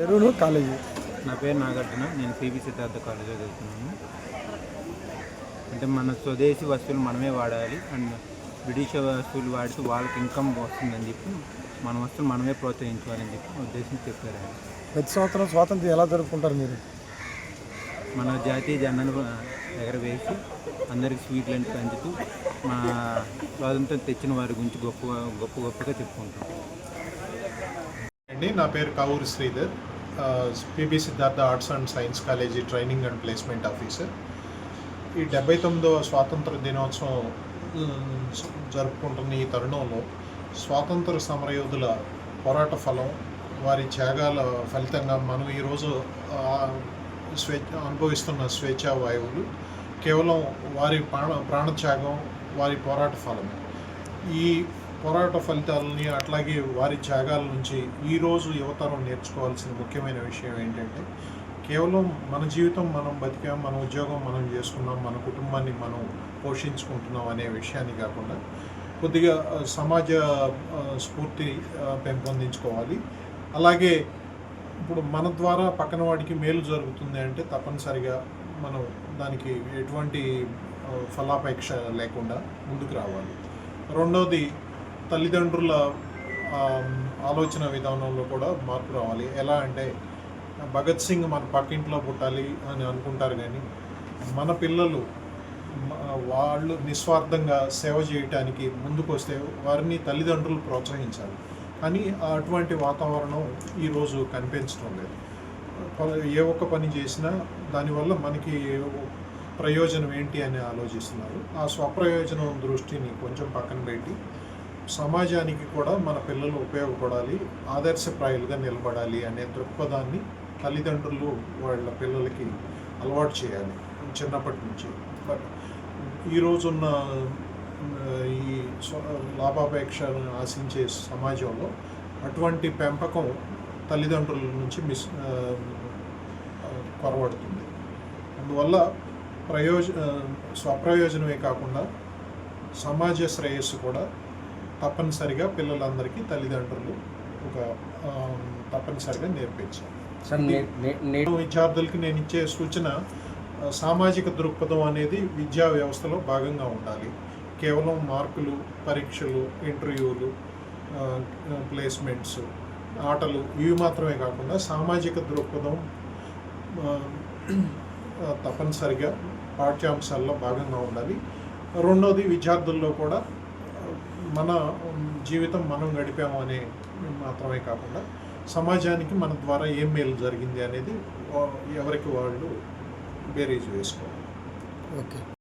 ఎరువులు కాలేజీ. నా పేరు నాగార్జున. నేను సిబి సిద్ధార్థ కాలేజీలో చదువుతున్నాను. అంటే మన స్వదేశీ వస్తువులు మనమే వాడాలి అండ్ విదేశీ వస్తువులు వాడితే వాళ్ళకి ఇన్కమ్ వస్తుందని చెప్పి మన వస్తువులు మనమే ప్రోత్సహించాలని చెప్పి ఉద్దేశం చెప్పారు. ప్రతి సంవత్సరం స్వాతంత్రం ఎలా జరుపుకుంటారు మీరు? మన జాతీయ జెండాను ఎగరవేసి అందరికి స్వీట్లను పంచుతూ మన స్వాతంత్రం తెచ్చిన వారి గురించి గొప్పగా చెప్పుకుంటాం. అండి, నా పేరు Kavuri Sridhar. PB Siddhartha arts and science college training and placement officer. ఈ 79వ స్వాతంత్ర దినోత్సవం జరుపుకుంటున్న ఈ తరుణంలో స్వాతంత్ర సమరయోధుల పోరాట ఫలం, వారి త్యాగాల ఫలితంగా మనం ఈరోజు అనుభవిస్తున్న స్వేచ్ఛా వాయువులు కేవలం వారి ప్రాణత్యాగం, వారి పోరాట ఫలం. ఈ పోరాట ఫలితాలని అట్లాగే వారి త్యాగాల నుంచి ఈరోజు యువతరం నేర్చుకోవాల్సిన ముఖ్యమైన విషయం ఏంటంటే, కేవలం మన జీవితం మనం బతికాం, మన ఉద్యోగం మనం చేసుకున్నాం, మన కుటుంబాన్ని మనం పోషించుకుంటున్నాం అనే విషయాన్ని కాకుండా కొద్దిగా సమాజ స్ఫూర్తి పెంపొందించుకోవాలి. అలాగే ఇప్పుడు మన ద్వారా పక్కన వాడికి మేలు జరుగుతుంది అంటే తప్పనిసరిగా మనం దానికి ఎటువంటి ఫలాపేక్ష లేకుండా ముందుకు రావాలి. రెండవది, తల్లిదండ్రుల ఆలోచన విధానంలో కూడా మార్పు రావాలి. ఎలా అంటే, భగత్ సింగ్ మన పక్కింట్లో పుట్టాలి అని అనుకుంటారు, కానీ మన పిల్లలు వాళ్ళు నిస్వార్థంగా సేవ చేయటానికి ముందుకు వస్తే వారిని తల్లిదండ్రులు ప్రోత్సహించాలి. కానీ అటువంటి వాతావరణం ఈరోజు కనిపించడం లేదు. ఏ ఒక్క పని చేసినా దానివల్ల మనకి ప్రయోజనం ఏంటి అని ఆలోచిస్తున్నారు. ఆ స్వప్రయోజనం దృష్టిని కొంచెం పక్కన పెట్టి సమాజానికి కూడా మన పిల్లలు ఉపయోగపడాలి, ఆదర్శప్రాయాలుగా నిలబడాలి అనే దృక్పథాన్ని తల్లిదండ్రులు వాళ్ళ పిల్లలకి అలవాటు చేయాలి చిన్నప్పటి నుంచి. బట్ ఈరోజున్న ఈ లాభాపేక్షను ఆశించే సమాజంలో అటువంటి పెంపకం తల్లిదండ్రుల నుంచి కొరవడుతుంది. అందువల్ల స్వప్రయోజనమే కాకుండా సమాజ శ్రేయస్సు కూడా తప్పనిసరిగా పిల్లలందరికీ తల్లిదండ్రులు తప్పనిసరిగా నేర్పించాలి. విద్యార్థులకి నేను ఇచ్చే సూచన, సామాజిక దృక్పథం అనేది విద్యా వ్యవస్థలో భాగంగా ఉండాలి. కేవలం మార్కులు, పరీక్షలు, ఇంటర్వ్యూలు, ప్లేస్మెంట్స్, ఆటలు ఇవి మాత్రమే కాకుండా సామాజిక దృక్పథం తప్పనిసరిగా పాఠ్యాంశాల్లో భాగంగా ఉండాలి. రెండోది, విద్యార్థుల్లో కూడా మన జీవితం మనం గడిపాము అనే మాత్రమే కాకుండా సమాజానికి మన ద్వారా ఏం మేలు జరిగింది అనేది ఎవరికి వాళ్ళు బేరీజ్ వేసుకోవాలి. ఓకే.